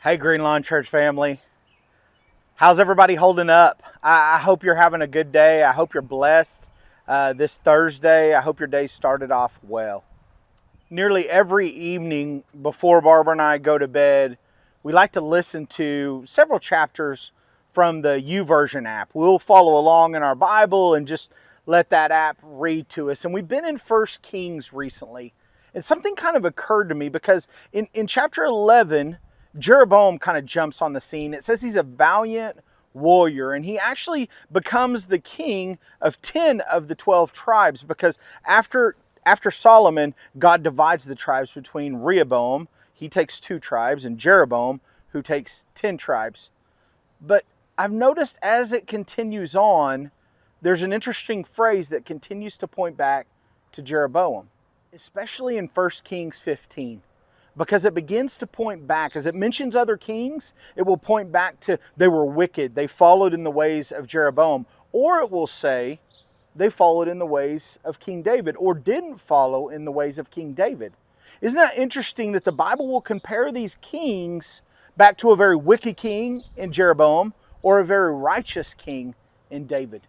Hey, Green Lawn Church family. How's everybody holding up? I hope you're having a good day. I hope you're blessed this Thursday. I hope your day started off well. Nearly every evening before Barbara and I go to bed, we like to listen to several chapters from the YouVersion app. We'll follow along in our Bible and just let that app read to us. And we've been in 1 Kings recently. And something kind of occurred to me because in chapter 11, Jeroboam kind of jumps on the scene. It says he's a valiant warrior, and he actually becomes the king of 10 of the 12 tribes because after Solomon, God divides the tribes between Rehoboam, he takes 2 tribes, and Jeroboam, who takes 10 tribes. But I've noticed as it continues on, there's an interesting phrase that continues to point back to Jeroboam, especially in 1 Kings 15. Because it begins to point back. As it mentions other kings, it will point back to they were wicked. They followed in the ways of Jeroboam. Or it will say they followed in the ways of King David or didn't follow in the ways of King David. Isn't that interesting that the Bible will compare these kings back to a very wicked king in Jeroboam or a very righteous king in David?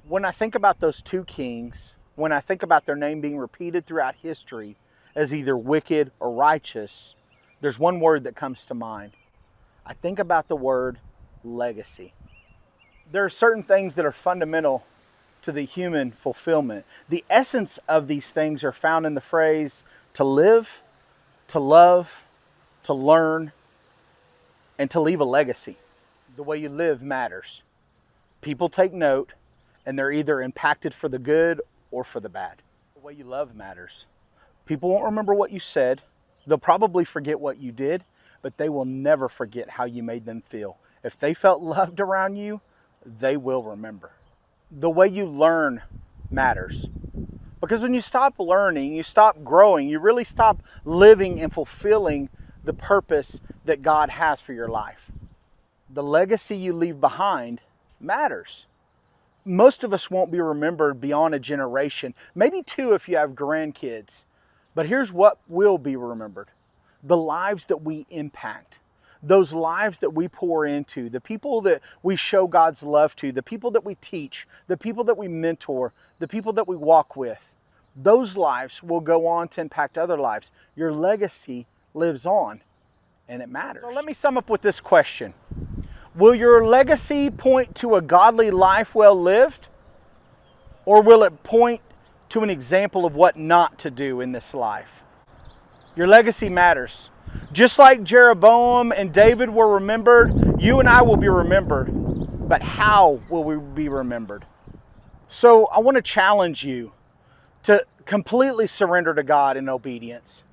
When I think about those 2 kings, when I think about their name being repeated throughout history, as either wicked or righteous, there's one word that comes to mind. I think about the word legacy. There are certain things that are fundamental to the human fulfillment. The essence of these things are found in the phrase to live, to love, to learn, and to leave a legacy. The way you live matters. People take note, and they're either impacted for the good or for the bad. The way you love matters. People won't remember what you said. They'll probably forget what you did, but they will never forget how you made them feel. If they felt loved around you, they will remember. The way you learn matters. Because when you stop learning, you stop growing, you really stop living and fulfilling the purpose that God has for your life. The legacy you leave behind matters. Most of us won't be remembered beyond a generation, maybe 2 if you have grandkids. But here's what will be remembered. The lives that we impact, those lives that we pour into, the people that we show God's love to, the people that we teach, the people that we mentor, the people that we walk with. Those lives will go on to impact other lives. Your legacy lives on, and it matters. So let me sum up with this question. Will your legacy point to a godly life well lived? Or will it point to an example of what not to do in this life? Your legacy matters. Just like Jeroboam and David were remembered, you and I will be remembered. But how will we be remembered? So I want to challenge you to completely surrender to God in obedience.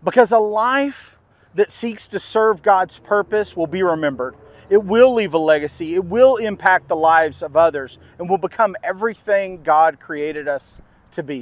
Because a life that seeks to serve God's purpose will be remembered. It will leave a legacy. It will impact the lives of others and will become everything God created us to be.